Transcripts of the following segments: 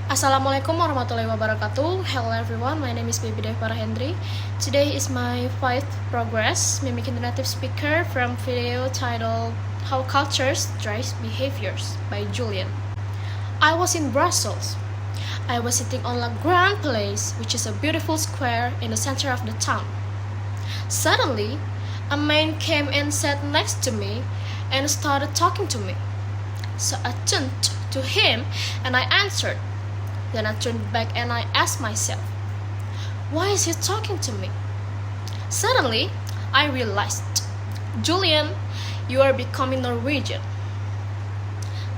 Assalamualaikum warahmatullahi wabarakatuh. Hello everyone, my name is Baby Devara Hendry. Today is my 5th progress, mimicking the native speaker from video titled How Cultures Drive Behaviors by Julian. I was in Brussels. I was sitting on La Grande Place, which is a beautiful square in the center of the town. Suddenly, a man came and sat next to me and started talking to me. So I turned to him and I answered. Then I turned back and I asked myself, why is he talking to me? Suddenly, I realized, Julian, you are becoming Norwegian.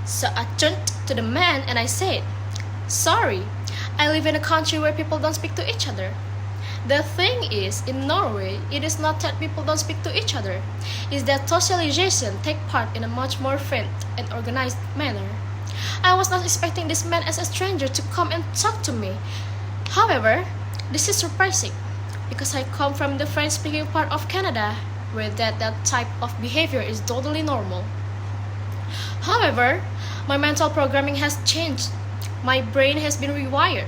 So I turned to the man and I said, sorry, I live in a country where people don't speak to each other. The thing is, in Norway, it is not that people don't speak to each other. It's that socialization takes part in a much more frank and organized manner. I was not expecting this man as a stranger to come and talk to me. However, this is surprising because I come from the French-speaking part of Canada where that type of behavior is totally normal. However, my mental programming has changed. My brain has been rewired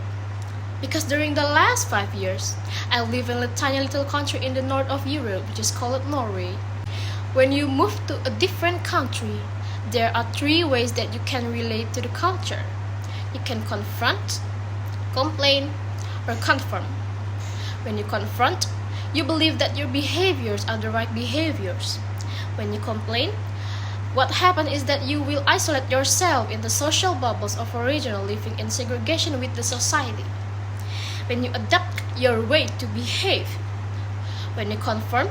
because during the last 5 years, I live in a tiny little country in the north of Europe, which is called Norway. When you move to a different country, there are 3 ways that you can relate to the culture. You can confront, complain, or confirm. When you confront, you believe that your behaviors are the right behaviors. When you complain, what happens is that you will isolate yourself in the social bubbles of original living in segregation with the society. When you adapt your way to behave, when you conform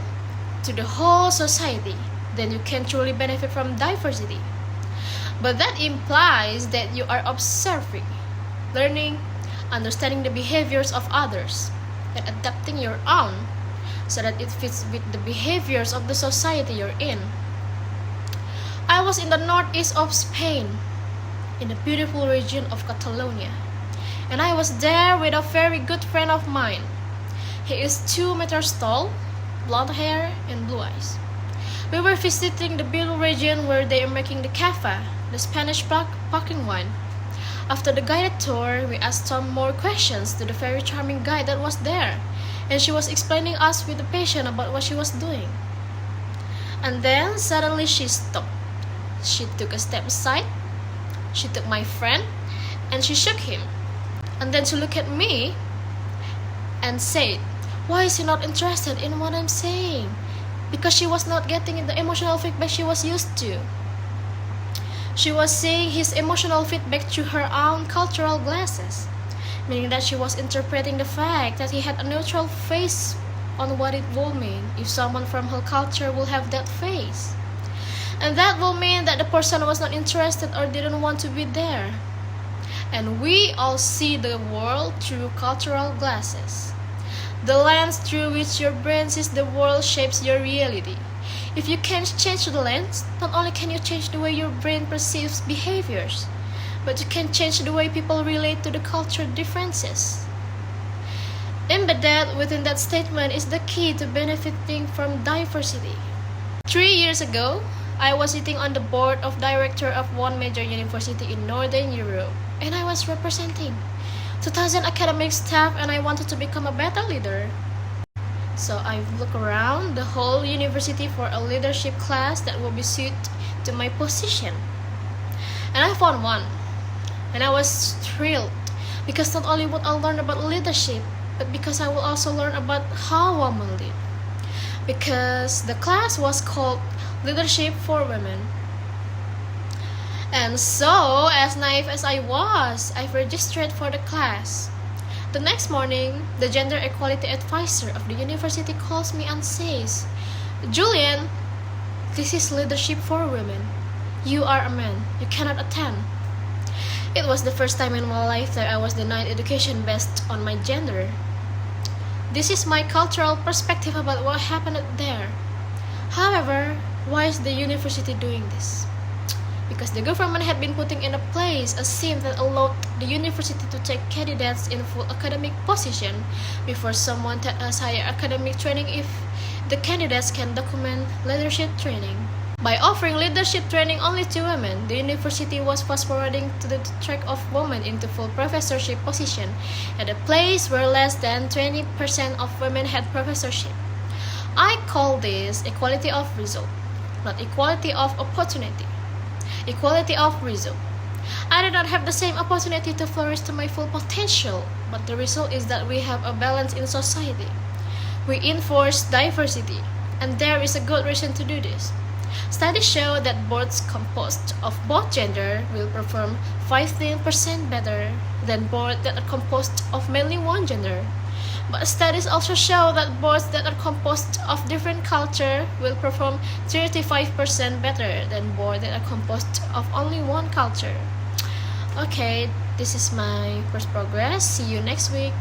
to the whole society, then you can truly benefit from diversity. But that implies that you are observing, learning, understanding the behaviors of others, and adapting your own so that it fits with the behaviors of the society you're in. I was in the northeast of Spain, in the beautiful region of Catalonia, and I was there with a very good friend of mine. He is 2 meters tall, blonde hair, and blue eyes. We were visiting the beautiful region where they are making the cava, the Spanish sparkling wine. After the guided tour, we asked some more questions to the very charming guide that was there, and she was explaining us with passion about what she was doing. And then suddenly she stopped. She took a step aside, she took my friend, and she shook him. And then she looked at me and said, why is he not interested in what I'm saying? Because she was not getting the emotional feedback she was used to. She was seeing his emotional feedback through her own cultural glasses, meaning that she was interpreting the fact that he had a neutral face on what it will mean if someone from her culture will have that face. And that will mean that the person was not interested or didn't want to be there. And we all see the world through cultural glasses. The lens through which your brain sees the world shapes your reality. If you can change the lens, not only can you change the way your brain perceives behaviors, but you can change the way people relate to the cultural differences. Embedded within that statement is the key to benefiting from diversity. 3 years ago, I was sitting on the board of director of one major university in Northern Europe, and I was representing 2,000 academic staff, and I wanted to become a better leader. So I looked around the whole university for a leadership class that will be suited to my position. And I found one. And I was thrilled because not only would I learn about leadership, but because I will also learn about how women lead. Because the class was called Leadership for Women. And so, as naive as I was, I registered for the class. The next morning, the gender equality advisor of the university calls me and says, Julian, this is Leadership for Women. You are a man. You cannot attend. It was the first time in my life that I was denied education based on my gender. This is my cultural perspective about what happened there. However, why is the university doing this? Because the government had been putting in place a scheme that allowed the university to take candidates in full academic position before someone takes higher academic training if the candidates can document leadership training. By offering leadership training only to women, the university was fast-forwarding to the track of women into full professorship position at a place where less than 20% of women had professorship. I call this equality of result, not equality of opportunity. Equality of result. I did not have the same opportunity to flourish to my full potential, but the result is that we have a balance in society. We enforce diversity, and there is a good reason to do this. Studies show that boards composed of both gender will perform 15% better than boards that are composed of mainly one gender. But studies also show that boards that are composed of different culture will perform 35% better than boards that are composed of only one culture. Okay, this is my first progress. See you next week.